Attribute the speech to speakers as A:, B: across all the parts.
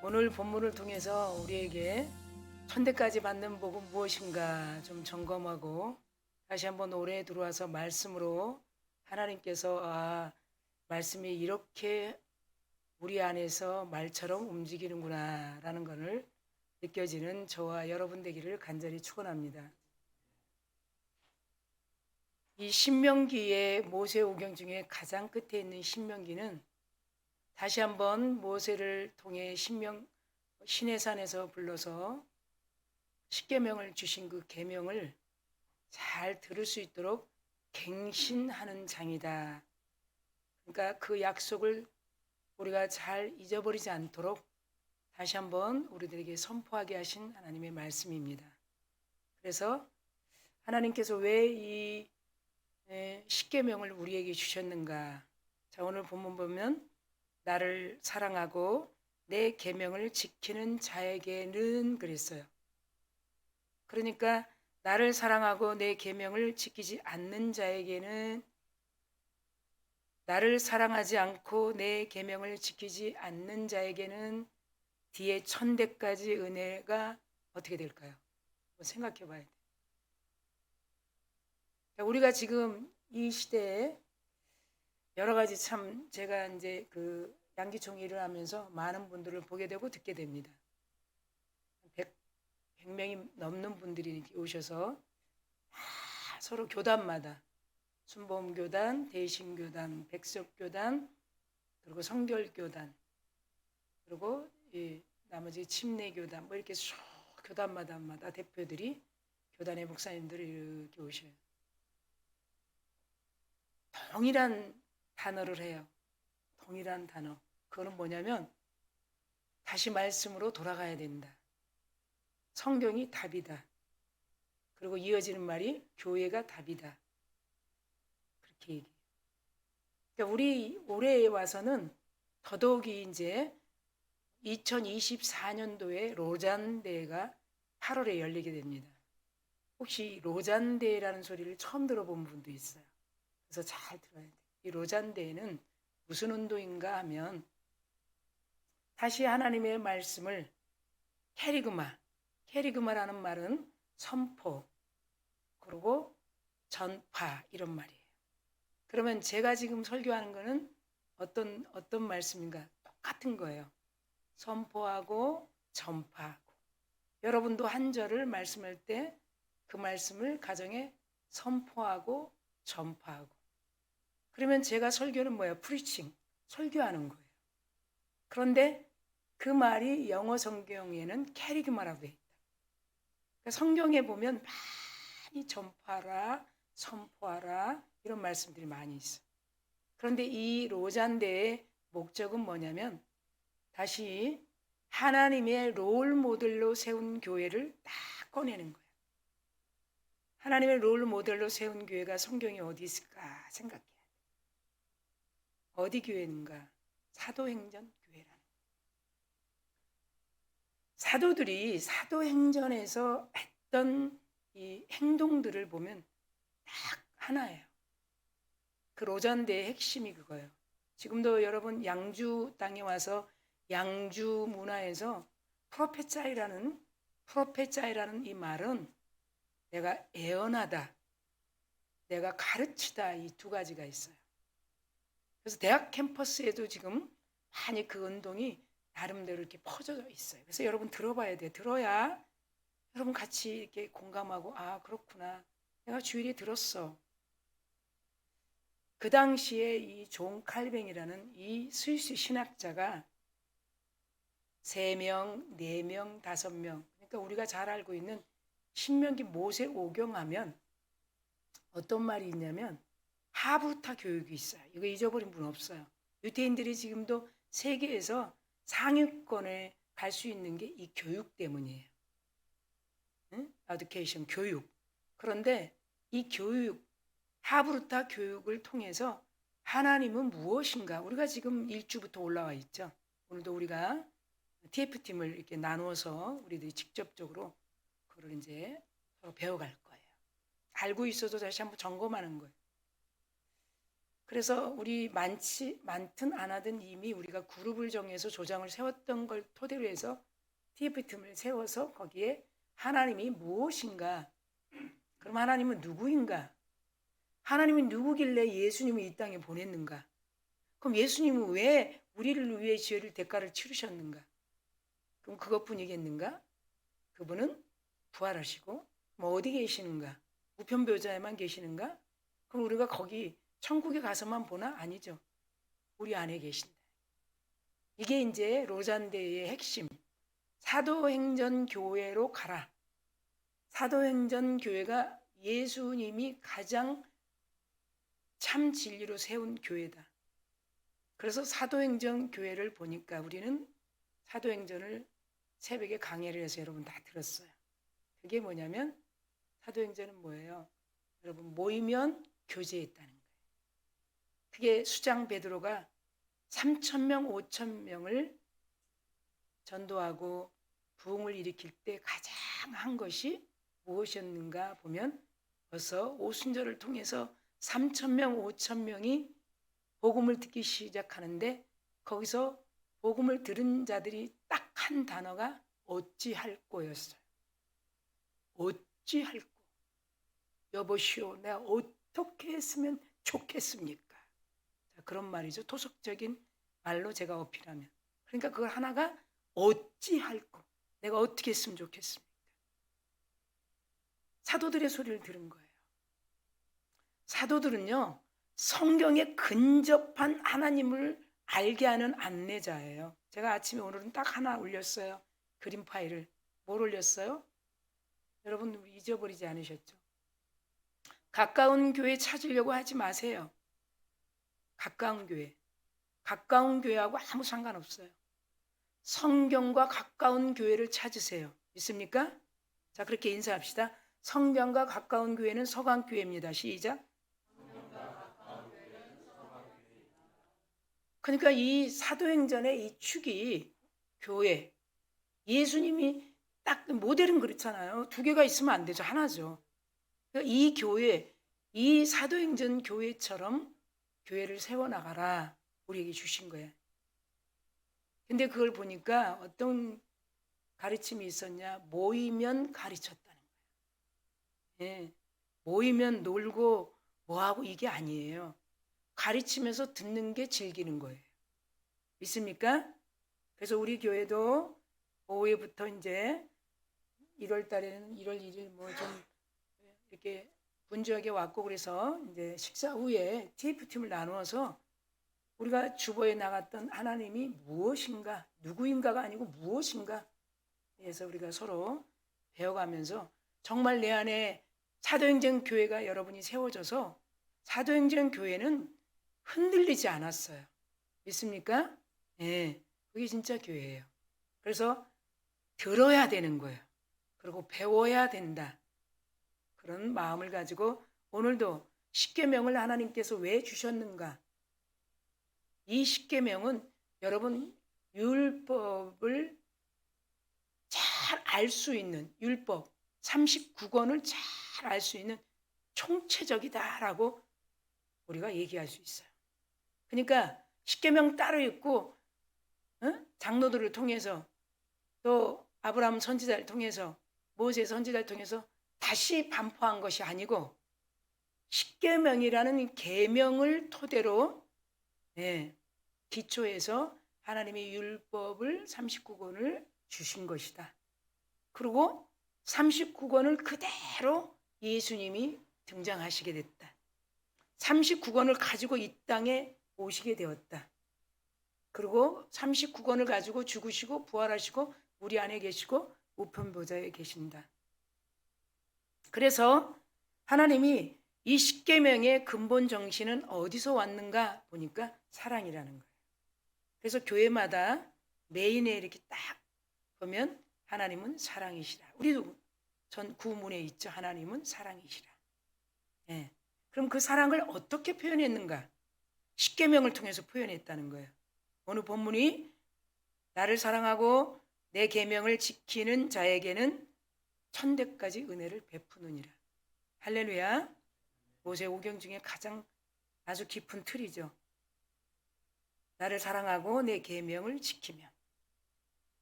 A: 오늘 본문을 통해서 우리에게 천대까지 받는 복은 무엇인가 좀 점검하고 다시 한번 올해 들어와서 말씀으로 하나님께서 말씀이 이렇게 우리 안에서 말처럼 움직이는구나 라는 것을 느껴지는 저와 여러분 되기를 간절히 축원합니다. 이 신명기의 모세오경 중에 가장 끝에 있는 신명기는 다시 한번 모세를 통해 시내산에서 불러서 십계명을 주신 그 계명을 잘 들을 수 있도록 갱신하는 장이다. 그러니까 그 약속을 우리가 잘 잊어버리지 않도록 다시 한번 우리들에게 선포하게 하신 하나님의 말씀입니다. 그래서 하나님께서 왜 이 십계명을 우리에게 주셨는가? 자, 오늘 본문 보면 나를 사랑하고 내 계명을 지키는 자에게는 그랬어요. 그러니까 나를 사랑하고 내 계명을 지키지 않는 자에게는, 나를 사랑하지 않고 내 계명을 지키지 않는 자에게는 뒤에 천대까지 은혜가 어떻게 될까요? 생각해 봐야 돼요. 우리가 지금 이 시대에 여러 가지 참 제가 이제 그 양기총 일을 하면서 많은 분들을 보게 되고 듣게 됩니다. 100명이 넘는 분들이 오셔서 서로 교단마다 순복음교단, 대신교단, 백석교단, 그리고 성결교단, 그리고 나머지 침례교단 뭐 이렇게 쭉 교단마다 대표들이 교단의 목사님들이 이렇게 오셔요. 동일한 단어를 해요. 동일한 단어. 그거는 뭐냐면 다시 말씀으로 돌아가야 된다. 성경이 답이다. 그리고 이어지는 말이 교회가 답이다. 그렇게 얘기해요. 그러니까 우리 올해에 와서는 더더욱이 이제 2024년도에 로잔대회가 8월에 열리게 됩니다. 혹시 로잔대회라는 소리를 처음 들어본 분도 있어요. 그래서 잘 들어야 돼요. 이 로잔대회는 무슨 운동인가 하면 다시 하나님의 말씀을 캐리그마라는 말은 선포, 그리고 전파 이런 말이에요. 그러면 제가 지금 설교하는 거는 어떤 말씀인가? 똑같은 거예요. 선포하고 전파하고. 여러분도 한 절을 말씀할 때 그 말씀을 가정에 선포하고 전파하고. 그러면 제가 설교는 뭐예요? 프리칭, 설교하는 거예요. 그런데 그 말이 영어 성경에는 캐리그마라고 돼 있다. 그러니까 성경에 보면 많이 전파하라, 선포하라 이런 말씀들이 많이 있어요. 그런데 이 로잔대의 목적은 뭐냐면 다시 하나님의 롤 모델로 세운 교회를 딱 꺼내는 거예요. 하나님의 롤 모델로 세운 교회가 성경에 어디 있을까 생각해야 돼요. 어디 교회인가? 사도행전 교회라는 거예요. 사도들이 사도행전에서 했던 이 행동들을 보면 딱 하나예요. 그 로잔대의 핵심이 그거예요. 지금도 여러분 양주 땅에 와서 양주 문화에서 프로페짜이라는 이 말은 내가 애언하다, 내가 가르치다 이 두 가지가 있어요. 그래서 대학 캠퍼스에도 지금 많이 그 운동이 나름대로 이렇게 퍼져 있어요. 그래서 여러분 들어봐야 돼요. 들어야 여러분 같이 이렇게 공감하고 그렇구나. 내가 주일에 들었어. 그 당시에 이 존 칼뱅이라는 이 스위스 신학자가 3명, 4명, 5명, 그러니까 우리가 잘 알고 있는 신명기 모세 오경하면 어떤 말이 있냐면 하부타 교육이 있어요. 이거 잊어버린 분 없어요. 유태인들이 지금도 세계에서 상위권에 갈 수 있는 게 이 교육 때문이에요. 에듀케이션, 교육. 그런데 이 교육, 하브루타 교육을 통해서 하나님은 무엇인가? 우리가 지금 1주부터 올라와 있죠. 오늘도 우리가 TF팀을 이렇게 나누어서 우리들이 직접적으로 그걸 이제 서로 배워갈 거예요. 알고 있어도 다시 한번 점검하는 거예요. 그래서 우리 많든 안 하든 이미 우리가 그룹을 정해서 조장을 세웠던 걸 토대로 해서 TF팀을 세워서 거기에 하나님이 무엇인가, 그럼 하나님은 누구인가, 하나님이 누구길래 예수님을 이 땅에 보냈는가, 그럼 예수님은 왜 우리를 위해 죄를 대가를 치르셨는가, 그럼 그것뿐이겠는가? 그분은 부활하시고 뭐 어디 계시는가? 우편묘자에만 계시는가? 그럼 우리가 거기 천국에 가서만 보나? 아니죠. 우리 안에 계신다. 이게 이제 로잔대의 핵심. 사도행전 교회로 가라. 사도행전 교회가 예수님이 가장 참 진리로 세운 교회다. 그래서 사도행전 교회를 보니까 우리는 사도행전을 새벽에 강해를 해서 여러분 다 들었어요. 그게 뭐냐면 사도행전은 뭐예요? 여러분 모이면 교제했다는 거예요. 그게 수장 베드로가 3,000명, 5,000명을 전도하고 부흥을 일으킬 때 가장 한 것이 무엇이었는가 보면 벌써 오순절을 통해서 3,000명, 5,000명이 복음을 듣기 시작하는데 거기서 복음을 들은 자들이 딱 한 단어가 어찌할꼬였어요. 어찌할꼬. 여보시오, 내가 어떻게 했으면 좋겠습니까? 자, 그런 말이죠. 토속적인 말로 제가 어필하면. 그러니까 그걸 하나가 어찌할꼬. 내가 어떻게 했으면 좋겠습니까? 사도들의 소리를 들은 거예요. 사도들은요, 성경에 근접한 하나님을 알게 하는 안내자예요. 제가 아침에 오늘은 딱 하나 올렸어요. 그림 파일을. 뭘 올렸어요? 여러분 잊어버리지 않으셨죠? 가까운 교회 찾으려고 하지 마세요. 가까운 교회. 가까운 교회하고 아무 상관없어요. 성경과 가까운 교회를 찾으세요. 있습니까? 자, 그렇게 인사합시다. 성경과 가까운 교회는 서강교회입니다. 시작. 그러니까 이 사도행전의 이 축이 교회, 예수님이 딱 모델은 그렇잖아요. 두 개가 있으면 안 되죠. 하나죠. 그러니까 이 교회, 이 사도행전 교회처럼 교회를 세워나가라 우리에게 주신 거예요. 근데 그걸 보니까 어떤 가르침이 있었냐? 모이면 가르쳤다는 거예요. 예, 모이면 놀고 뭐하고 이게 아니에요. 가르치면서 듣는 게 즐기는 거예요. 믿습니까? 그래서 우리 교회도 오후에부터 이제 1월 달에는 1월 1일 뭐 좀 이렇게 분주하게 왔고 그래서 이제 식사 후에 TF팀을 나누어서 우리가 주보에 나갔던 하나님이 무엇인가, 누구인가가 아니고 무엇인가 해서 우리가 서로 배워가면서 정말 내 안에 사도행전 교회가 여러분이 세워져서 사도행전 교회는 흔들리지 않았어요. 믿습니까? 네, 그게 진짜 교회예요. 그래서 들어야 되는 거예요. 그리고 배워야 된다. 그런 마음을 가지고 오늘도 십계명을 하나님께서 왜 주셨는가? 이 십계명은 여러분 율법을 잘 알 수 있는 율법 39권을 잘 알 수 있는 총체적이다라고 우리가 얘기할 수 있어요. 그러니까 십계명 따로 있고 장로들을 통해서 또 아브라함 선지자를 통해서 모세 선지자를 통해서 다시 반포한 것이 아니고 십계명이라는 계명을 토대로 기초해서 하나님의 율법을 39권을 주신 것이다. 그리고 39권을 그대로 예수님이 등장하시게 됐다. 39권을 가지고 이 땅에 오시게 되었다. 그리고 39권을 가지고 죽으시고 부활하시고 우리 안에 계시고 우편보좌에 계신다. 그래서 하나님이 이 십계명의 근본 정신은 어디서 왔는가 보니까 사랑이라는 거예요. 그래서 교회마다 메인에 이렇게 딱 보면 하나님은 사랑이시라. 우리도 전 구문에 있죠. 하나님은 사랑이시라. 예. 그럼 그 사랑을 어떻게 표현했는가? 십계명을 통해서 표현했다는 거예요. 오늘 본문이 나를 사랑하고 내 계명을 지키는 자에게는 천대까지 은혜를 베푸느니라. 할렐루야. 모세 오경 중에 가장 아주 깊은 틀이죠. 나를 사랑하고 내 계명을 지키면.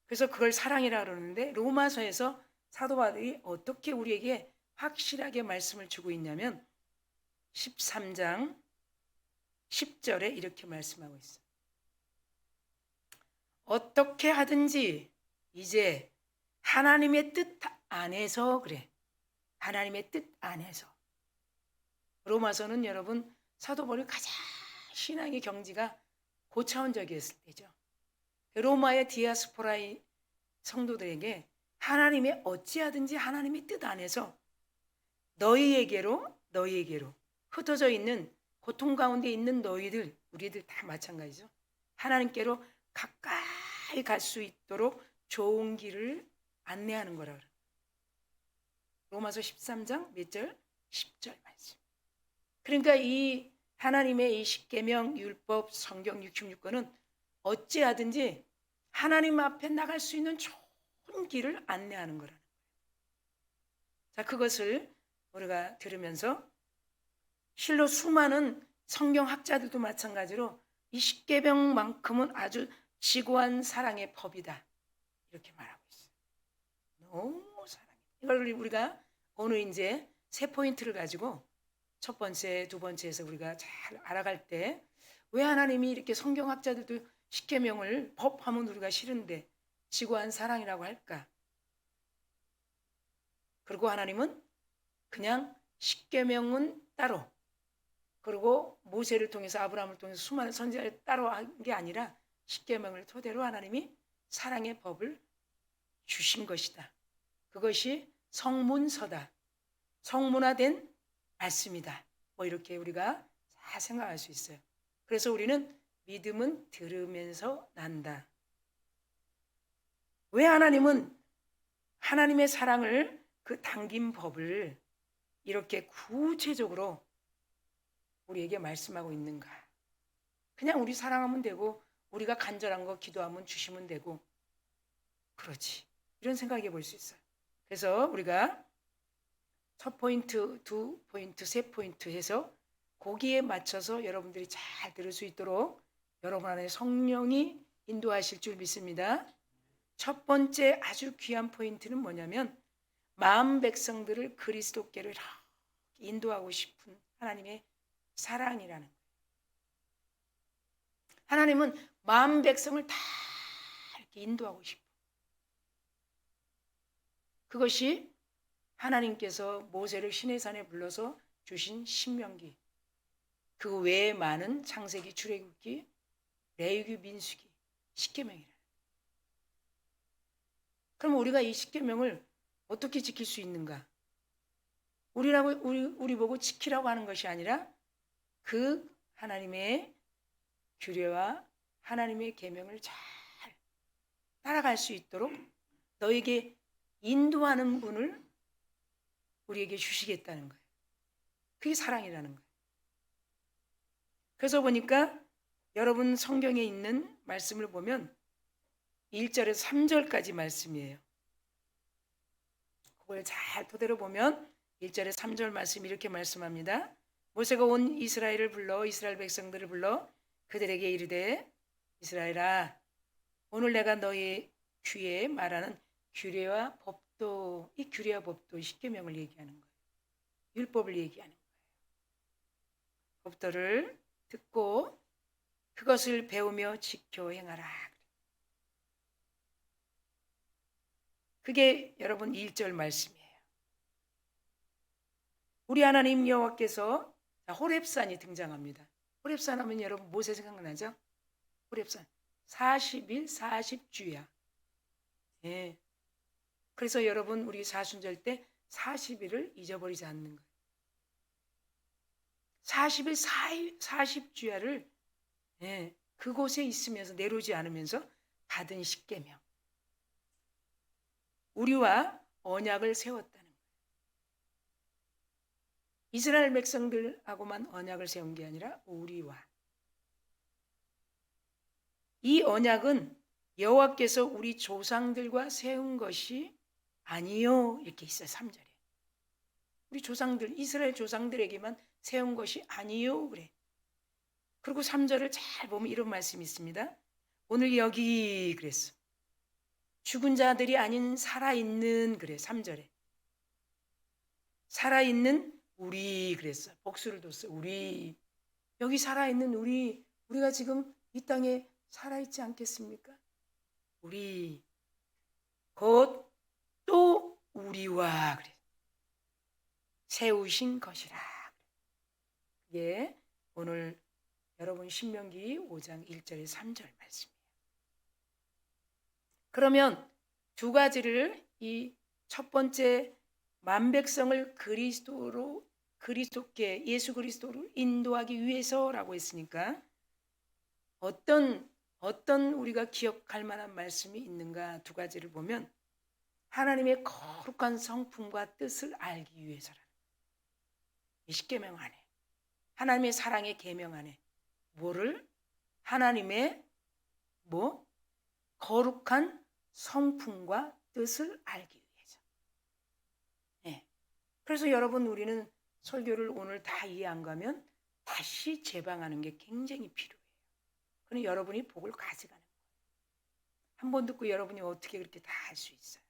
A: 그래서 그걸 사랑이라 그러는데 로마서에서 사도 바울이 어떻게 우리에게 확실하게 말씀을 주고 있냐면 13장 10절에 이렇게 말씀하고 있어요. 어떻게 하든지 이제 하나님의 뜻 안에서 그래. 하나님의 뜻 안에서. 로마서는 여러분 사도 바울이 가장 신앙의 경지가 고차원적이었을 때죠. 로마의 디아스포라의 성도들에게 하나님의 어찌하든지 하나님의 뜻 안에서 너희에게로 흩어져 있는 고통 가운데 있는 너희들, 우리들 다 마찬가지죠. 하나님께로 가까이 갈 수 있도록 좋은 길을 안내하는 거라 그래요. 로마서 13장 몇 절? 10절 말씀. 그러니까 이 하나님의 이 십계명 율법 성경 66권은 어찌하든지 하나님 앞에 나갈 수 있는 좋은 길을 안내하는 거라는 거예요. 자, 그것을 우리가 들으면서 실로 수많은 성경학자들도 마찬가지로 이 십계명만큼은 아주 지고한 사랑의 법이다 이렇게 말하고 있어요. 너무 사랑해. 이걸 우리가 오늘 이제 세 포인트를 가지고 첫 번째, 두 번째에서 우리가 잘 알아갈 때 왜 하나님이 이렇게 성경학자들도 십계명을 법하면 우리가 싫은데 지고한 사랑이라고 할까? 그리고 하나님은 그냥 십계명은 따로, 그리고 모세를 통해서 아브라함을 통해서 수많은 선지자를 따로 한 게 아니라 십계명을 토대로 하나님이 사랑의 법을 주신 것이다. 그것이 성문서다. 성문화된 말씀이다. 뭐 이렇게 우리가 다 생각할 수 있어요. 그래서 우리는 믿음은 들으면서 난다. 왜 하나님은 하나님의 사랑을 그 당긴 법을 이렇게 구체적으로 우리에게 말씀하고 있는가? 그냥 우리 사랑하면 되고 우리가 간절한 거 기도하면 주시면 되고 그렇지. 이런 생각해 볼 수 있어요. 그래서 우리가 첫 포인트, 두 포인트, 세 포인트 해서 거기에 맞춰서 여러분들이 잘 들을 수 있도록 여러분 안에 성령이 인도하실 줄 믿습니다. 첫 번째 아주 귀한 포인트는 뭐냐면 마음 백성들을 그리스도께로 이렇게 인도하고 싶은 하나님의 사랑이라는 거예요. 하나님은 마음 백성을 다 이렇게 인도하고 싶어. 그것이 하나님께서 모세를 시내산에 불러서 주신 신명기, 그 외에 많은 창세기, 출애굽기, 레위기, 민수기, 십계명이라. 그럼 우리가 이 십계명을 어떻게 지킬 수 있는가? 우리 보고 지키라고 하는 것이 아니라 그 하나님의 규례와 하나님의 계명을 잘 따라갈 수 있도록 너에게 인도하는 분을 우리에게 주시겠다는 거예요. 그게 사랑이라는 거예요. 그래서 보니까 여러분 성경에 있는 말씀을 보면 1절에서 3절까지 말씀이에요. 그걸 잘 토대로 보면 1절에서 3절 말씀 이렇게 말씀합니다. 모세가 온 이스라엘을 불러 이스라엘 백성들을 불러 그들에게 이르되 이스라엘아 오늘 내가 너희 귀에 말하는 규례와 법도, 이 규례와 법도 십계명을 얘기하는 거예요. 율법을 얘기하는 거예요. 법도를 듣고 그것을 배우며 지켜 행하라. 그게 여러분 1절 말씀이에요. 우리 하나님 여호와께서 호렙산이 등장합니다. 호렙산 하면 여러분 모세 생각나죠? 호렙산 40일 40주야. 예. 그래서 여러분 우리 사순절 때 40일을 잊어버리지 않는 거예요. 40일 40주야를 예, 그곳에 있으면서 내려오지 않으면서 받은 십계명. 우리와 언약을 세웠다는 거예요. 이스라엘 백성들하고만 언약을 세운 게 아니라 우리와. 이 언약은 여호와께서 우리 조상들과 세운 것이 아니요 이렇게 있어요. 3절에. 우리 조상들, 이스라엘 조상들에게만 세운 것이 아니요 그래. 그리고 3절을 잘 보면 이런 말씀이 있습니다. 오늘 여기 그랬어. 죽은 자들이 아닌 살아있는 그래. 3절에. 살아있는 우리 그랬어. 복수를 뒀어. 우리. 여기 살아있는 우리가 지금 이 땅에 살아있지 않겠습니까? 우리. 곧 또 우리와 그래. 세우신 것이라. 그게 오늘 여러분 신명기 5장 1절에 3절 말씀이에요. 그러면 두 가지를 이 첫 번째 만백성을 그리스도께 예수 그리스도로 인도하기 위해서라고 했으니까 어떤 우리가 기억할 만한 말씀이 있는가 두 가지를 보면 하나님의 거룩한 성품과 뜻을 알기 위해서라는 이 십계명 안에 하나님의 사랑의 계명 안에 뭐를 하나님의 거룩한 성품과 뜻을 알기 위해서. 네. 그래서 여러분 우리는 설교를 오늘 다 이해 안 가면 다시 재방하는 게 굉장히 필요해요. 그럼 여러분이 복을 가져가는 거예요. 한 번 듣고 여러분이 어떻게 그렇게 다 할 수 있어요?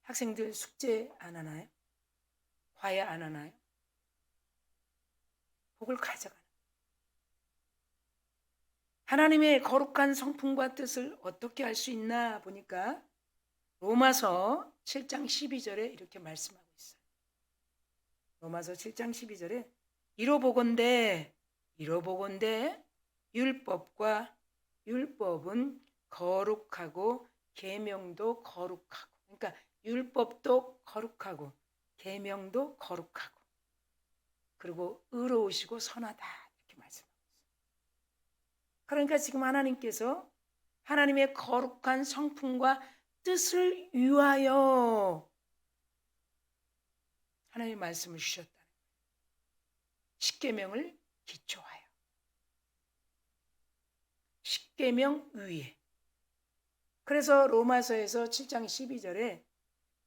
A: 학생들 숙제 안 하나요? 과외 안 하나요? 복을 가져가는 거예요. 하나님의 거룩한 성품과 뜻을 어떻게 알 수 있나 보니까 로마서 7장 12절에 이렇게 말씀하고 있어요. 로마서 7장 12절에 이로보건대 율법은 거룩하고 계명도 거룩하고 그러니까 율법도 거룩하고 계명도 거룩하고 그리고 의로우시고 선하다 이렇게 말씀하고 있어요. 그러니까 지금 하나님께서 하나님의 거룩한 성품과 뜻을 위하여 하나님의 말씀을 주셨다는 거예요. 십계명을 기초하여 십계명 위에. 그래서 로마서에서 7장 12절에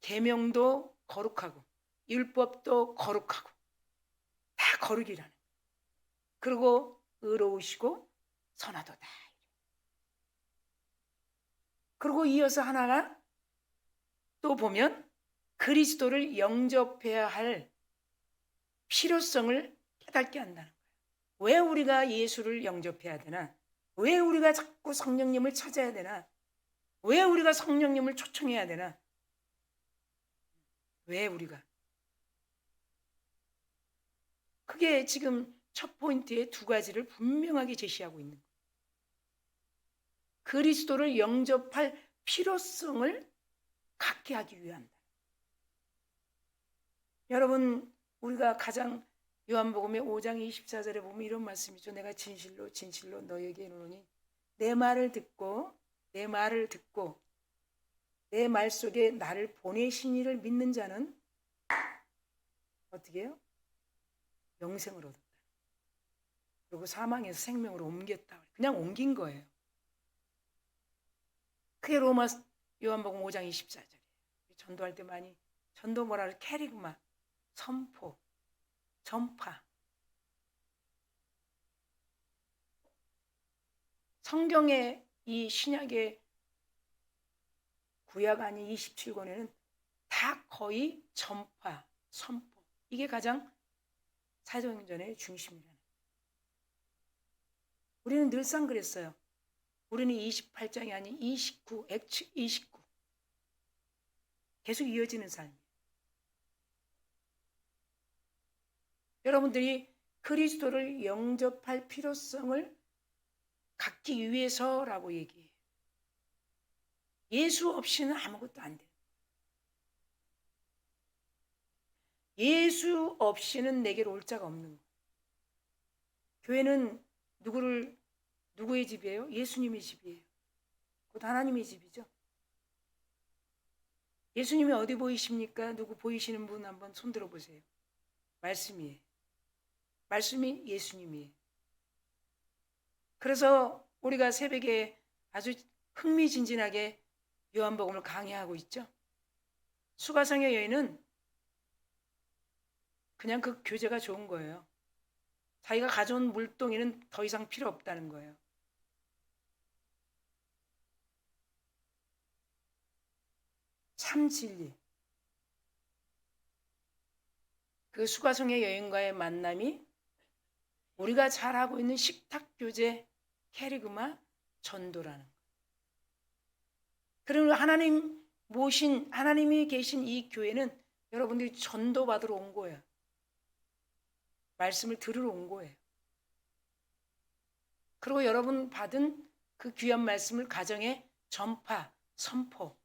A: 계명도 거룩하고 율법도 거룩하고 다 거룩이라는 거예요. 그리고 의로우시고 선하도다. 그리고 이어서 하나가 또 보면 그리스도를 영접해야 할 필요성을 깨닫게 한다는 거예요. 왜 우리가 예수를 영접해야 되나? 왜 우리가 자꾸 성령님을 찾아야 되나? 왜 우리가 성령님을 초청해야 되나? 왜 우리가? 그게 지금 첫 포인트의 두 가지를 분명하게 제시하고 있는 거예요. 그리스도를 영접할 필요성을 갖게 하기 위함이다. 여러분 우리가 가장 요한복음의 5장 24절에 보면 이런 말씀이죠. 내가 진실로 너에게 이르노니 내 말을 듣고 내 말 속에 나를 보내신 이를 믿는 자는 어떻게 해요? 영생을 얻었다. 그리고 사망에서 생명으로 옮겼다. 그냥 옮긴 거예요. 그게 요한복음 5장 24절이에요. 전도할 때 많이 전도 뭐라 그래? 캐리그마, 선포, 전파. 성경의 이 신약의 구약 아닌 27권에는 다 거의 전파, 선포. 이게 가장 사도행전의 중심이라는. 우리는 늘상 그랬어요. 우리는 28장이 아닌 29, 액츠 29. 계속 이어지는 삶이에요. 여러분들이 그리스도를 영접할 필요성을 갖기 위해서라고 얘기해요. 예수 없이는 아무것도 안 돼요. 예수 없이는 내게로 올 자가 없는 거예요. 교회는 누구의 집이에요? 예수님의 집이에요. 곧 하나님의 집이죠. 예수님이 어디 보이십니까? 누구 보이시는 분 한번 손들어 보세요. 말씀이에요. 말씀이 예수님이에요. 그래서 우리가 새벽에 아주 흥미진진하게 요한복음을 강의하고 있죠. 수가성의 여인은 그냥 그 교재가 좋은 거예요. 자기가 가져온 물동이는 더 이상 필요 없다는 거예요. 참 진리. 그 수가성의 여인과의 만남이 우리가 잘 알고 있는 식탁 교제 캐리그마 전도라는 거예요. 그러면 하나님 모신, 하나님이 계신 이 교회는 여러분들이 전도 받으러 온 거예요. 말씀을 들으러 온 거예요. 그리고 여러분 받은 그 귀한 말씀을 가정에 전파, 선포,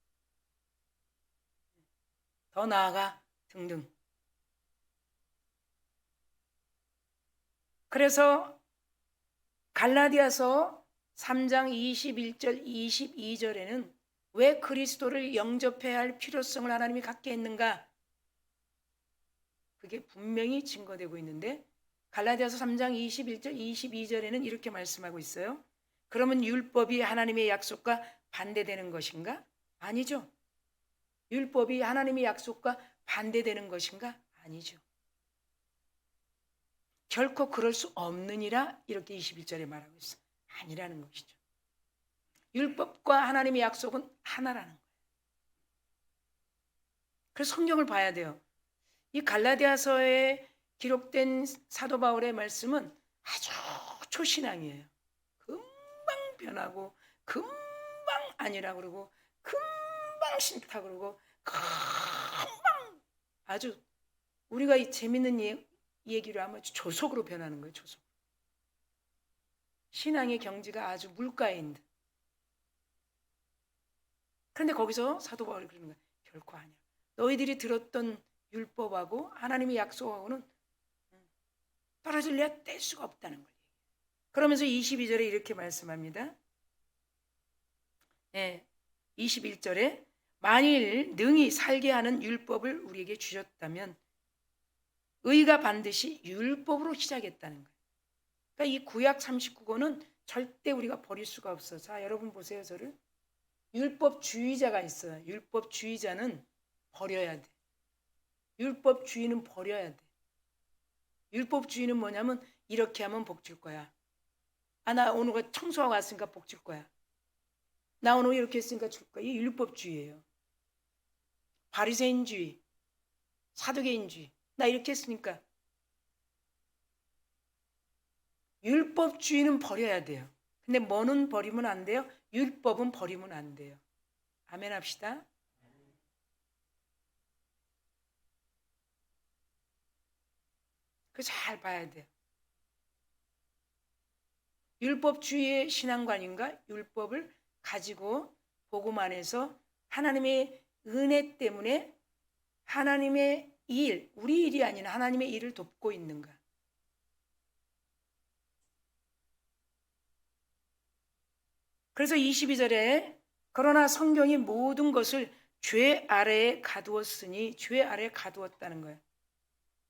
A: 더 나아가 등등. 그래서 갈라디아서 3장 21절 22절에는 왜 그리스도를 영접해야 할 필요성을 하나님이 갖게 했는가? 그게 분명히 증거되고 있는데 갈라디아서 3장 21절 22절에는 이렇게 말씀하고 있어요. 그러면 율법이 하나님의 약속과 반대되는 것인가? 아니죠. 율법이 하나님의 약속과 반대되는 것인가? 아니죠. 결코 그럴 수 없느니라 이렇게 21절에 말하고 있어요. 아니라는 것이죠. 율법과 하나님의 약속은 하나라는 거예요. 그래서 성경을 봐야 돼요. 이 갈라디아서에 기록된 사도 바울의 말씀은 아주 초신앙이에요. 금방 변하고 금방 아니라 그러고 금방 싫다 그러고 금방 아주 우리가 이 재밌는 얘기를 하면 조속으로 변하는 거예요. 조속. 신앙의 경지가 아주 물가에 있는. 그런데 거기서 사도 바울이 그러는 거예요. 결코 아니야. 너희들이 들었던 율법하고 하나님의 약속하고는 떨어질래야 뗄 수가 없다는 거예요. 그러면서 22절에 이렇게 말씀합니다. 네, 21절에 만일 능히 살게 하는 율법을 우리에게 주셨다면 의가 반드시 율법으로 시작했다는 거예요. 그러니까 이 구약 39권은 절대 우리가 버릴 수가 없어요. 자, 여러분 보세요. 저를. 율법주의자가 있어요. 율법주의자는 버려야 돼. 율법주의는 버려야 돼. 율법주의는 뭐냐면 이렇게 하면 복 줄 거야. 아, 나 오늘 청소하고 왔으니까 복 줄 거야. 나 오늘 이렇게 했으니까 줄 거야. 이 율법주의예요. 바리새인주의, 사두개인주의. 나 이렇게 했으니까. 율법주의는 버려야 돼요. 근데 뭐는 버리면 안 돼요? 율법은 버리면 안 돼요. 아멘 합시다. 그거 잘 봐야 돼요. 율법주의의 신앙관인가? 율법을 가지고 복음 안에서 하나님의 은혜 때문에 하나님의 일, 우리 일이 아닌 하나님의 일을 돕고 있는가? 그래서 22절에 그러나 성경이 모든 것을 죄 아래에 가두었으니 죄 아래에 가두었다는 거예요.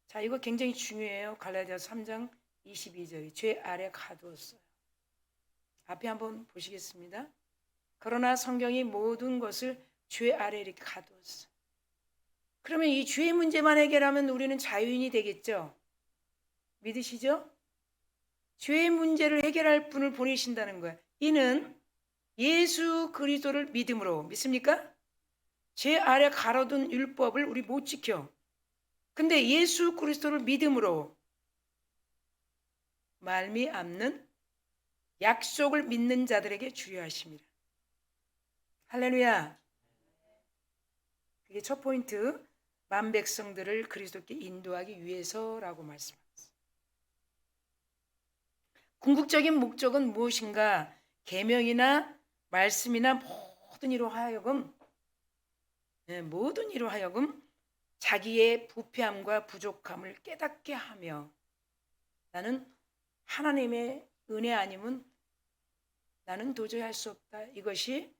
A: 자, 이거 굉장히 중요해요. 갈라디아서 3장 22절이 죄 아래에 가두었어요. 앞에 한번 보시겠습니다. 그러나 성경이 모든 것을 죄 아래에 이렇게 가두었어요. 그러면 이 죄의 문제만 해결하면 우리는 자유인이 되겠죠? 믿으시죠? 죄의 문제를 해결할 분을 보내신다는 거예요. 이는 예수 그리스도를 믿음으로. 믿습니까? 죄 아래 가로둔 율법을 우리 못 지켜. 근데 예수 그리스도를 믿음으로 말미암는 약속을 믿는 자들에게 주려 하십니다. 할렐루야. 그게 첫 포인트. 만 백성들을 그리스도께 인도하기 위해서라고 말씀하셨어요. 궁극적인 목적은 무엇인가? 계명이나 말씀이나 모든 이로 하여금 자기의 부패함과 부족함을 깨닫게 하며 나는 하나님의 은혜 아니면 나는 도저히 할 수 없다. 이것이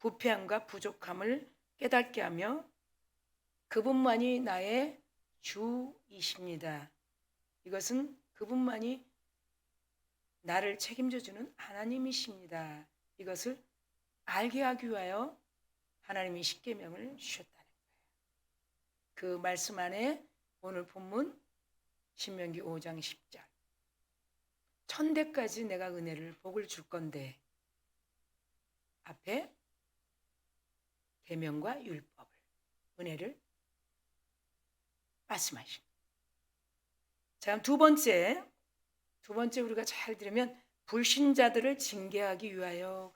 A: 부패함과 부족함을 깨닫게 하며 그분만이 나의 주이십니다. 이것은 그분만이 나를 책임져주는 하나님이십니다. 이것을 알게 하기 위하여 하나님이 십계명을 주셨다는 거예요. 그 말씀 안에 오늘 본문 신명기 5장 10절 천대까지 내가 은혜를 복을 줄 건데 앞에 계명과 율법을 은혜를 말씀하신. 자, 두 번째 우리가 잘 들으면 불신자들을 징계하기 위하여.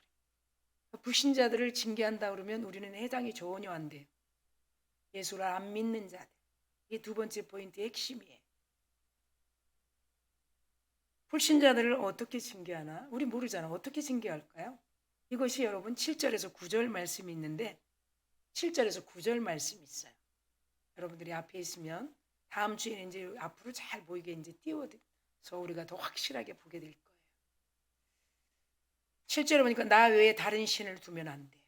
A: 불신자들을 징계한다 그러면 우리는 해당이 전혀 안 돼요. 예수를 안 믿는 자들. 이게 두 번째 포인트의 핵심이에요. 불신자들을 어떻게 징계하나? 우리 모르잖아. 어떻게 징계할까요? 이것이 여러분 7절에서 9절 말씀이 있는데 7절에서 9절 말씀이 있어요. 여러분들이 앞에 있으면 다음 주에는 이제 앞으로 잘 보이게 이제 띄워서 우리가 더 확실하게 보게 될 거예요. 7절에 보니까 나 외에 다른 신을 두면 안 돼요.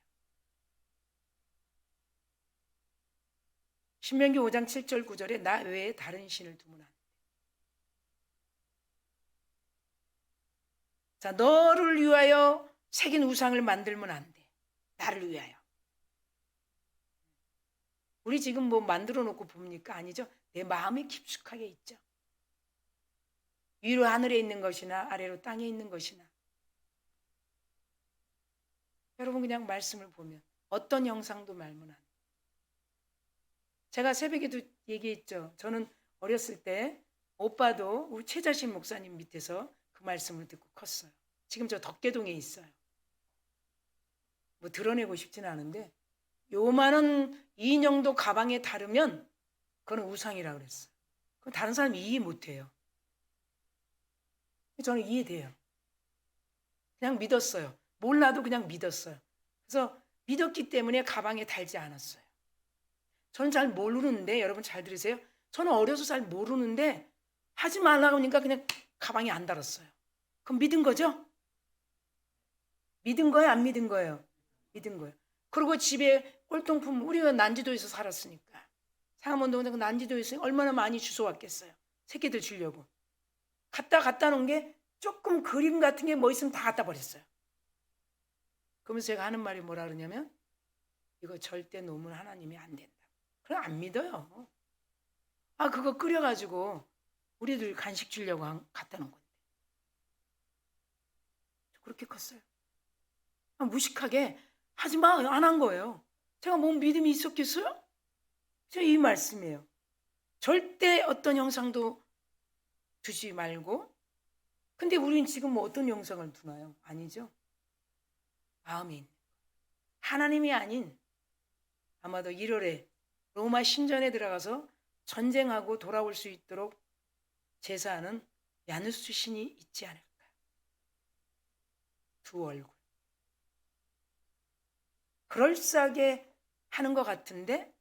A: 신명기 5장 7절 9절에 나 외에 다른 신을 두면 안 돼요. 자, 너를 위하여 새긴 우상을 만들면 안 돼. 나를 위하여. 우리 지금 뭐 만들어 놓고 봅니까? 아니죠. 내 마음에 깊숙하게 있죠. 위로 하늘에 있는 것이나 아래로 땅에 있는 것이나. 여러분 그냥 말씀을 보면 어떤 형상도 말면 안 돼. 제가 새벽에도 얘기했죠. 저는 어렸을 때 오빠도 우리 최자신 목사님 밑에서 그 말씀을 듣고 컸어요. 지금 저 덕계동에 있어요. 뭐 드러내고 싶지는 않은데 요만한 인형도 가방에 다르면 그건 우상이라고 그랬어요. 그건 다른 사람이 이해 못해요. 저는 이해돼요. 그냥 믿었어요. 몰라도 그냥 믿었어요. 그래서 믿었기 때문에 가방에 달지 않았어요. 저는 잘 모르는데 여러분 잘 들으세요. 저는 어려서 잘 모르는데 하지 말라고 하니까 그냥 가방에 안 달았어요. 그럼 믿은 거죠? 믿은 거예요? 안 믿은 거예요? 믿은 거예요. 그리고 집에 꼴통품 우리가 난지도에서 살았으니까 상암원동에서 난지도에서 얼마나 많이 주워왔겠어요. 새끼들 주려고. 갖다 놓은 게 조금 그림 같은 게 뭐 있으면 다 갖다 버렸어요. 그러면서 제가 하는 말이 뭐라 그러냐면 이거 절대 놓으면 하나님이 안 된다. 그럼 안 믿어요. 아 그거 끓여가지고 우리들 간식 주려고 갖다 놓은 건데. 그렇게 컸어요. 무식하게 하지 마 안 한 거예요. 제가 뭐 믿음이 있었겠어요? 제가 이 말씀이에요. 절대 어떤 형상도 두지 말고. 근데 우리는 지금 뭐 어떤 형상을 두나요? 아니죠. 마음이 있는 하나님이 아닌 아마도 1월에 로마 신전에 들어가서 전쟁하고 돌아올 수 있도록 제사하는 야누스 신이 있지 않을까. 두 얼굴. 그럴싸하게 하는 것 같은데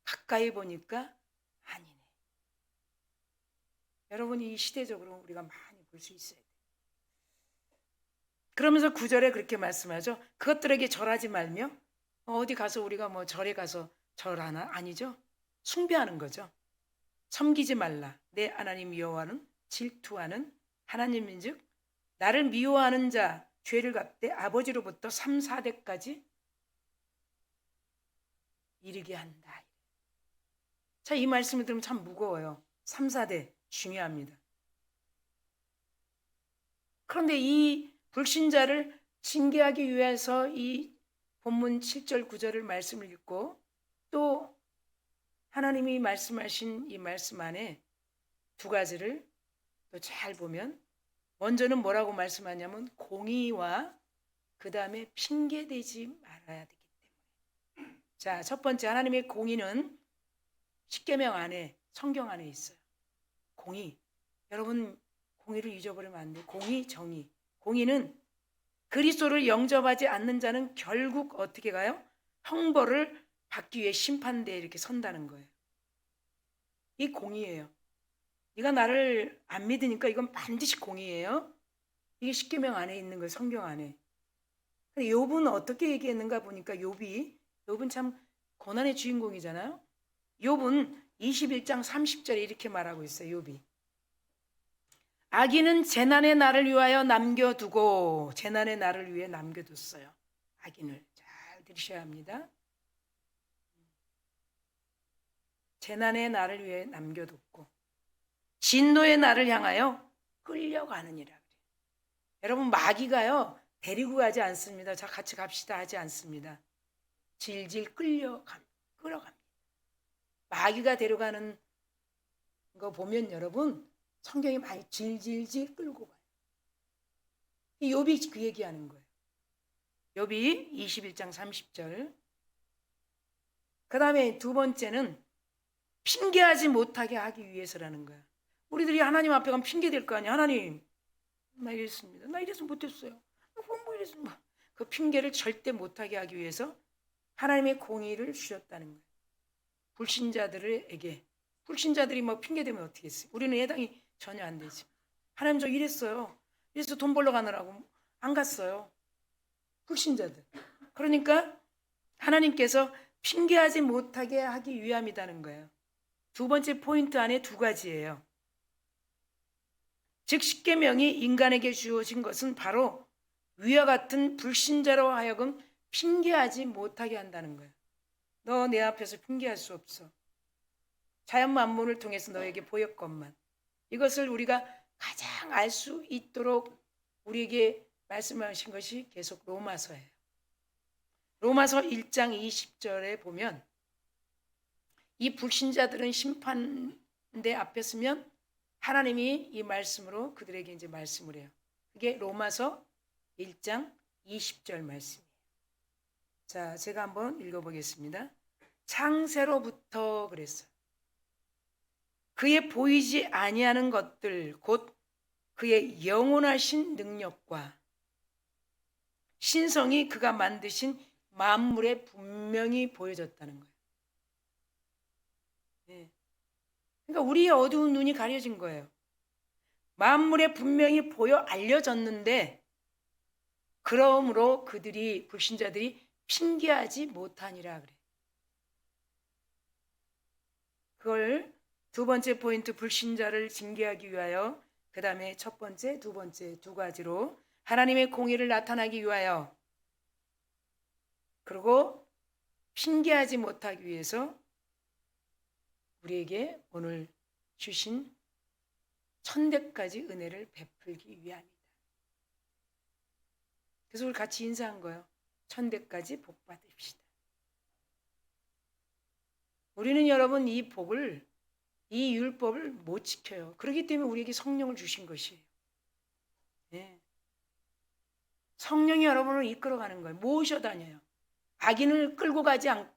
A: 가까이 보니까 아니네. 여러분 이 시대적으로 우리가 많이 볼 수 있어야 돼요. 그러면서 9절에 그렇게 말씀하죠. 그것들에게 절하지 말며 어디 가서 우리가 뭐 절에 가서 절하나? 아니죠. 숭배하는 거죠. 섬기지 말라. 내 하나님 여호와는 질투하는 하나님인즉 나를 미워하는 자 죄를 갚되 아버지로부터 3, 4대까지 이르게 한다. 자, 이 말씀을 들으면 참 무거워요. 3, 4대 중요합니다. 그런데 이 불신자를 징계하기 위해서 이 본문 7절 9절을 말씀을 읽고 또 하나님이 말씀하신 이 말씀 안에 두 가지를 또 잘 보면 먼저는 뭐라고 말씀하냐면 공의와 그 다음에 핑계대지 말아야 되기 때문에. 자, 첫 번째 하나님의 공의는 십계명 안에 성경 안에 있어요. 공의. 여러분 공의를 잊어버리면 안 돼요. 공의, 정의. 공의는 그리스도를 영접하지 않는 자는 결국 어떻게 가요? 형벌을 받기 위해 심판대에 이렇게 선다는 거예요. 이 공의예요. 네가 나를 안 믿으니까 이건 반드시 공의예요. 이게 십계명 안에 있는 거예요. 성경 안에. 근데 욥은 어떻게 얘기했는가 보니까 욥은 참 고난의 주인공이잖아요. 욥은 21장 30절에 이렇게 말하고 있어요. 욥이. 악인은 재난의 날을 위하여 남겨두고 재난의 날을 위해 남겨뒀어요. 악인을 잘 들으셔야 합니다. 재난의 날을 위해 남겨뒀고 진노의 날을 향하여 끌려가느니라. 여러분, 마귀가요 데리고 가지 않습니다. 자, 같이 갑시다 하지 않습니다. 질질 끌어갑니다. 마귀가 데려가는 거 보면 여러분, 성경이 많이 질질질 끌고 가요. 욥이 그 얘기하는 거예요. 욥이 21장 30절. 그 다음에 두 번째는 핑계하지 못하게 하기 위해서라는 거야. 우리들이 하나님 앞에 가면 핑계 댈 거 아니야. 하나님, 나 이랬습니다. 나 이래서 못했어요. 공부 이래서 그 핑계를 절대 못하게 하기 위해서 하나님의 공의를 주셨다는 거예요. 불신자들에게. 불신자들이 뭐 핑계 대면 어떻게 했어요? 우리는 해당이 전혀 안 되지. 하나님 저 이랬어요. 이래서 돈 벌러 가느라고 안 갔어요. 불신자들. 그러니까 하나님께서 핑계하지 못하게 하기 위함이라는 거예요. 두 번째 포인트 안에 두 가지예요. 즉 십계명이 인간에게 주어진 것은 바로 위와 같은 불신자로 하여금 핑계하지 못하게 한다는 거예요. 너 내 앞에서 핑계할 수 없어. 자연 만물을 통해서 너에게 보였건만. 이것을 우리가 가장 알 수 있도록 우리에게 말씀하신 것이 계속 로마서예요. 로마서 1장 20절에 보면 이 불신자들은 심판대 앞에 서면 하나님이 이 말씀으로 그들에게 이제 말씀을 해요. 그게 로마서 1장 20절 말씀이에요. 자, 제가 한번 읽어보겠습니다. 창세로부터 그랬어요. 그의 보이지 아니하는 것들 곧 그의 영원하신 능력과 신성이 그가 만드신 만물에 분명히 보여졌다는 거예요. 네. 그러니까 우리의 어두운 눈이 가려진 거예요. 만물에 분명히 보여 알려졌는데 그러므로 그들이 불신자들이 핑계하지 못하니라 그래. 그걸 두 번째 포인트 불신자를 징계하기 위하여 그 다음에 첫 번째, 두 번째 두 가지로 하나님의 공의를 나타나기 위하여 그리고 핑계하지 못하기 위해서 우리에게 오늘 주신 천대까지 은혜를 베풀기 위함이다. 그래서 우리 같이 인사한 거예요. 천대까지 복 받읍시다. 우리는 여러분 이 복을 이 율법을 못 지켜요. 그렇기 때문에 우리에게 성령을 주신 것이에요. 네. 성령이 여러분을 이끌어가는 거예요. 모셔 다녀요. 악인을 끌고 가지 않고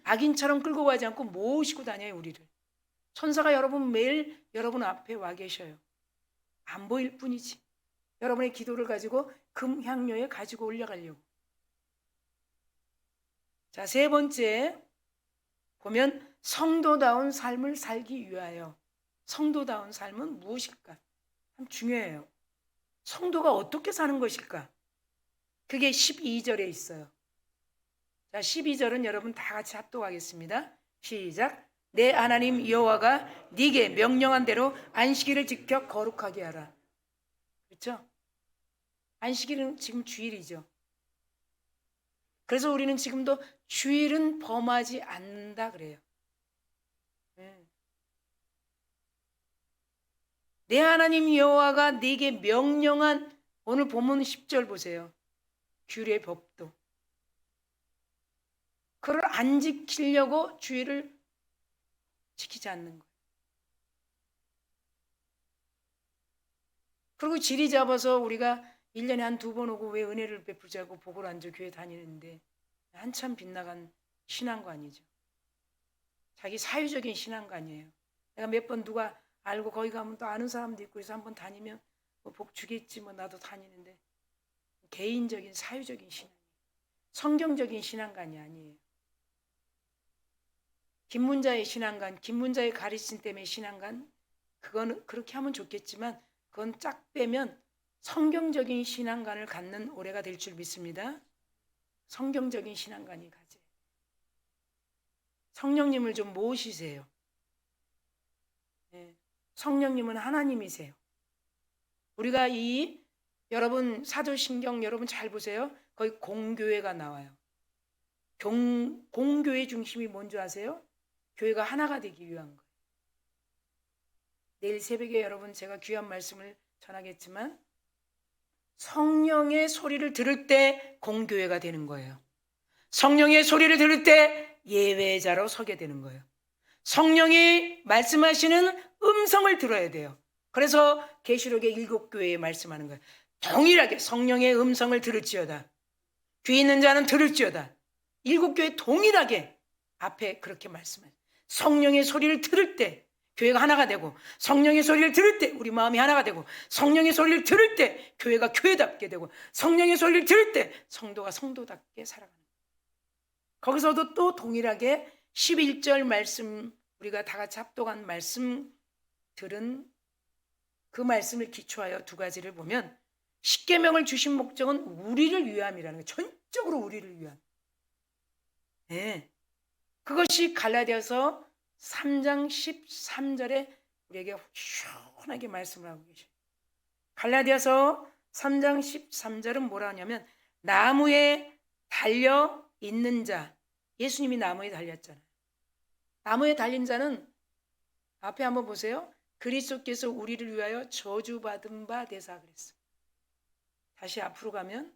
A: 악인처럼 끌고 가지 않고 모시고 다녀요. 우리를. 천사가 여러분 매일 여러분 앞에 와 계셔요. 안 보일 뿐이지. 여러분의 기도를 가지고 금향료에 가지고 올려가려고. 자, 세 번째 보면 성도다운 삶을 살기 위하여. 성도다운 삶은 무엇일까? 참 중요해요. 성도가 어떻게 사는 것일까? 그게 12절에 있어요. 자, 12절은 여러분 다 같이 합독하겠습니다. 시작. 내 하나님 여호와가 네게 명령한 대로 안식일을 지켜 거룩하게 하라. 그렇죠? 안식일은 지금 주일이죠. 그래서 우리는 지금도 주일은 범하지 않는다 그래요. 내 하나님 여호와가 네게 명령한 오늘 본문 10절 보세요. 규례 법도. 그걸 안 지키려고 주일을 지키지 않는 거예요. 그리고 지리 잡아서 우리가 1년에 한 2번 오고 왜 은혜를 베푸지 않고 복을 안 줘 교회 다니는데 한참 빗나간 신앙관이죠. 자기 사유적인 신앙관이에요. 내가 몇 번 누가 알고 거기 가면 또 아는 사람도 있고 그래서 한번 다니면 뭐 복 주겠지 뭐 나도 다니는데 개인적인 사유적인 신앙, 성경적인 신앙관이 아니에요. 김문자의 신앙관, 김문자의 가르침 때문에 신앙관, 그거는 그렇게 하면 좋겠지만 그건 쫙 빼면 성경적인 신앙관을 갖는 올해가 될 줄 믿습니다. 성경적인 신앙관이 가지. 성령님을 좀 모시세요. 네. 성령님은 하나님이세요. 우리가 이 여러분 사도신경 여러분 잘 보세요. 거기 공교회가 나와요. 공교회 중심이 뭔지 아세요? 교회가 하나가 되기 위한 거예요. 내일 새벽에 여러분 제가 귀한 말씀을 전하겠지만 성령의 소리를 들을 때 공교회가 되는 거예요. 성령의 소리를 들을 때 예배자로 서게 되는 거예요. 성령이 말씀하시는 음성을 들어야 돼요. 그래서 계시록의 7교회에 말씀하는 거예요. 동일하게 성령의 음성을 들을지어다. 귀 있는 자는 들을지어다. 7교회 동일하게 앞에 그렇게 말씀해요. 성령의 소리를 들을 때 교회가 하나가 되고, 성령의 소리를 들을 때 우리 마음이 하나가 되고, 성령의 소리를 들을 때 교회가 교회답게 되고, 성령의 소리를 들을 때 성도가 성도답게 살아가는 거예요. 거기서도 또 동일하게 11절 말씀, 우리가 다 같이 합독한 말씀 들은 그 말씀을 기초하여 두 가지를 보면, 십계명을 주신 목적은 우리를 위함이라는 거예요. 전적으로 우리를 위함. 네. 그것이 갈라디아서 3장 13절에 우리에게 시원하게 말씀을 하고 계셔요. 갈라디아서 3장 13절은 뭐라 하냐면, 나무에 달려 있는 자, 예수님이 나무에 달렸잖아요. 나무에 달린 자는 앞에 한번 보세요. 그리스도께서 우리를 위하여 저주받은 바 되사 그랬어요. 다시 앞으로 가면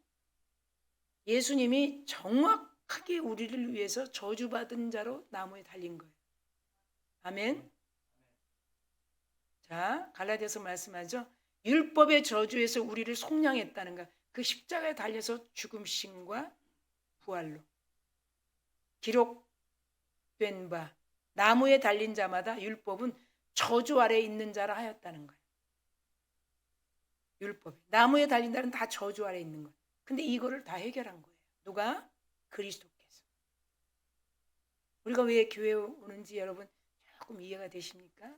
A: 예수님이 정확하게 우리를 위해서 저주받은 자로 나무에 달린 거예요. 아멘. 자, 갈라디아서 말씀하죠. 율법의 저주에서 우리를 속량했다는가. 그 십자가에 달려서 죽음심과 부활로 기록된 바, 나무에 달린 자마다 율법은 저주 아래에 있는 자라 하였다는 거예요. 율법이. 나무에 달린 자는 다 저주 아래에 있는 거예요. 근데 이거를 다 해결한 거예요. 누가? 그리스도께서. 우리가 왜 교회에 오는지 여러분 조금 이해가 되십니까?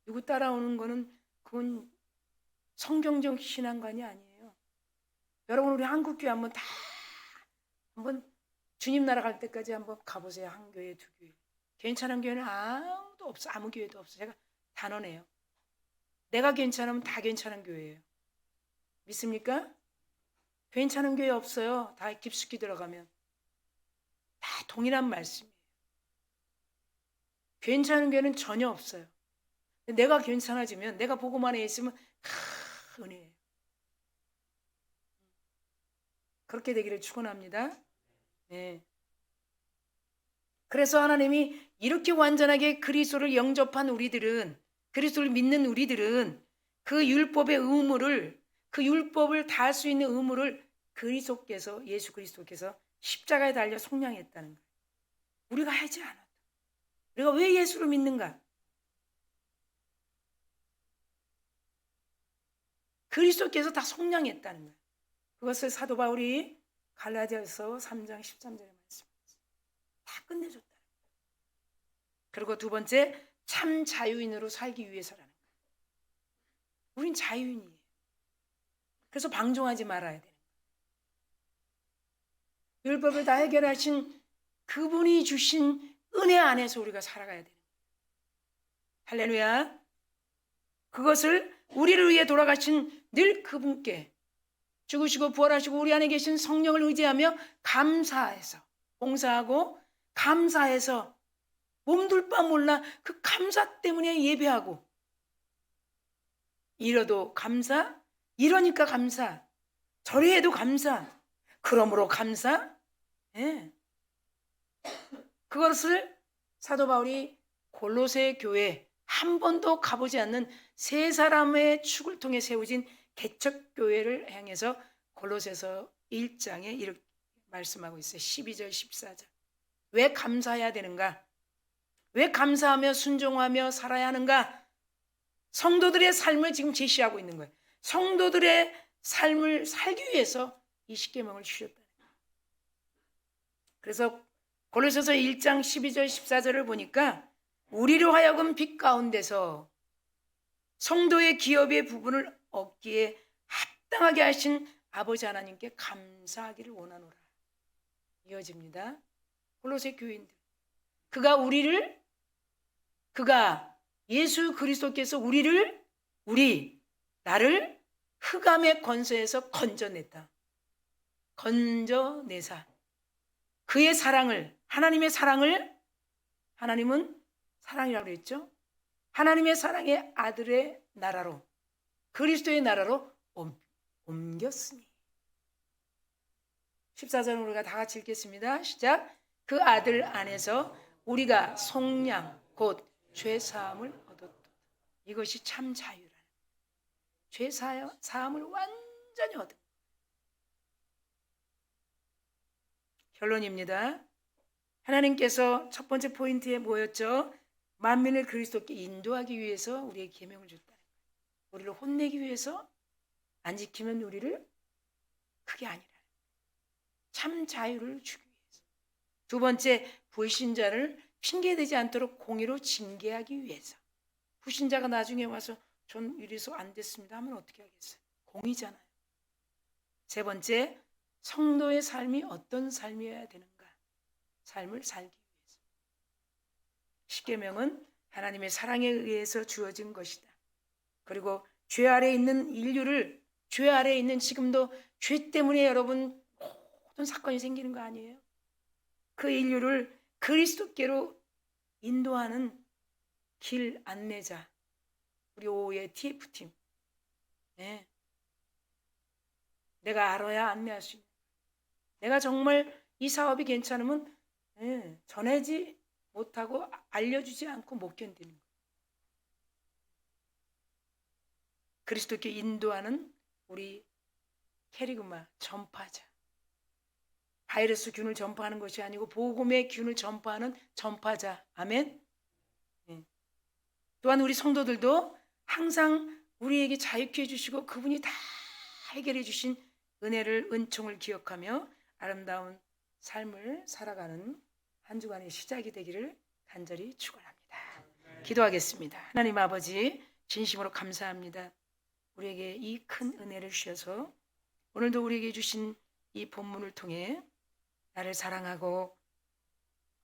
A: 누구 따라오는 거는 그건 성경적 신앙관이 아니에요. 여러분 우리 한국교회 한번 주님 나라 갈 때까지 한번 가보세요. 한 교회, 두 교회. 괜찮은 교회는 아무도 없어. 아무 교회도 없어. 제가 단언해요. 내가 괜찮으면 다 괜찮은 교회예요. 믿습니까? 괜찮은 교회 없어요. 다 깊숙이 들어가면. 다 동일한 말씀이에요. 괜찮은 교회는 전혀 없어요. 내가 괜찮아지면, 내가 복음 안에 있으면 은혜예요. 그렇게 되기를 축원합니다. 네. 그래서 하나님이 이렇게 완전하게 그리스도를 영접한 우리들은, 그리스도를 믿는 우리들은 그 율법의 의무를, 그 율법을 다할 수 있는 의무를 그리스도께서, 예수 그리스도께서 십자가에 달려 속량했다는 거예요. 우리가 하지 않아도. 우리가 왜 예수를 믿는가? 그리스도께서 다 속량했다는 거예요. 그것을 사도 바울이 갈라디아서 3장 13절에 말씀했어요. 다 끝내줬다. 그리고 두 번째, 참 자유인으로 살기 위해서라는 거예요. 우린 자유인이에요. 그래서 방종하지 말아야 되는 거예요. 율법을 다 해결하신 그분이 주신 은혜 안에서 우리가 살아가야 되는 거예요. 할렐루야. 그것을 우리를 위해 돌아가신 늘 그분께, 죽으시고 부활하시고 우리 안에 계신 성령을 의지하며 감사해서, 봉사하고 감사해서 몸둘 바 몰라 그 감사 때문에 예배하고, 이러도 감사, 이러니까 감사, 저리 해도 감사, 그러므로 감사. 예. 그것을 사도 바울이 골로새 교회, 한 번도 가보지 않는 세 사람의 축을 통해 세워진 개척교회를 향해서 골로새서 1장에 이렇게 말씀하고 있어요. 12절 14절. 왜 감사해야 되는가? 왜 감사하며 순종하며 살아야 하는가? 성도들의 삶을 지금 제시하고 있는 거예요. 성도들의 삶을 살기 위해서 이 십계명을 주셨다. 그래서 골로새서 1장 12절 14절을 보니까 우리로 하여금 빛 가운데서 성도의 기업의 부분을 얻기에 합당하게 하신 아버지 하나님께 감사하기를 원하노라. 이어집니다. 골로새 교인들, 그가 예수 그리스도께서 나를 흑암의 권세에서 건져내사 그의 사랑을, 하나님의 사랑을, 하나님은 사랑이라고 그랬죠. 하나님의 사랑의 아들의 나라로, 그리스도의 나라로 옮겼으니. 14절 우리가 다 같이 읽겠습니다. 시작. 그 아들 안에서 우리가 속량 곧 죄사함을 얻었다. 이것이 참 자유라는. 죄사함을 완전히 얻은. 결론입니다. 하나님께서 첫 번째 포인트에 뭐였죠? 만민을 그리스도께 인도하기 위해서 우리에게 계명을 줬다는 거예요. 우리를 혼내기 위해서, 안 지키면 우리를, 그게 아니라 참 자유를 주기 위해서. 두 번째, 불신자를 핑계대지 않도록 공의로 징계하기 위해서. 불신자가 나중에 와서 전 이래서 안 됐습니다 하면 어떻게 하겠어요? 공의잖아요. 세 번째, 성도의 삶이 어떤 삶이어야 되는가? 삶을 살기 위해서. 십계명은 하나님의 사랑에 의해서 주어진 것이다. 그리고 죄 아래에 있는 인류를, 죄 아래에 있는 지금도 죄 때문에 여러분 모든 사건이 생기는 거 아니에요? 그 인류를 그리스도께로 인도하는 길 안내자, 우리 오후의 TF팀. 네. 내가 알아야 안내할 수 있는. 내가 정말 이 사업이 괜찮으면 전하지 못하고 알려주지 않고 못 견디는 거예요. 그리스도께 인도하는 우리 캐리그마 전파자. 바이러스 균을 전파하는 것이 아니고 복음의 균을 전파하는 전파자. 아멘. 또한 우리 성도들도 항상 우리에게 자유케 해주시고 그분이 다 해결해 주신 은혜를, 은총을 기억하며 아름다운 삶을 살아가는 한 주간의 시작이 되기를 간절히 축원합니다. 기도하겠습니다. 하나님 아버지, 진심으로 감사합니다. 우리에게 이 큰 은혜를 주셔서 오늘도 우리에게 주신 이 본문을 통해 나를 사랑하고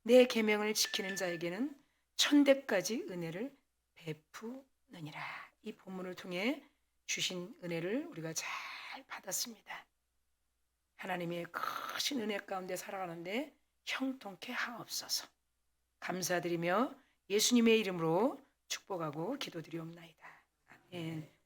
A: 내 계명을 지키는 자에게는 천대까지 은혜를 베푸느니라. 이 본문을 통해 주신 은혜를 우리가 잘 받았습니다. 하나님의 크신 은혜 가운데 살아가는데 형통케 하옵소서. 감사드리며 예수님의 이름으로 축복하고 기도드리옵나이다. 아멘.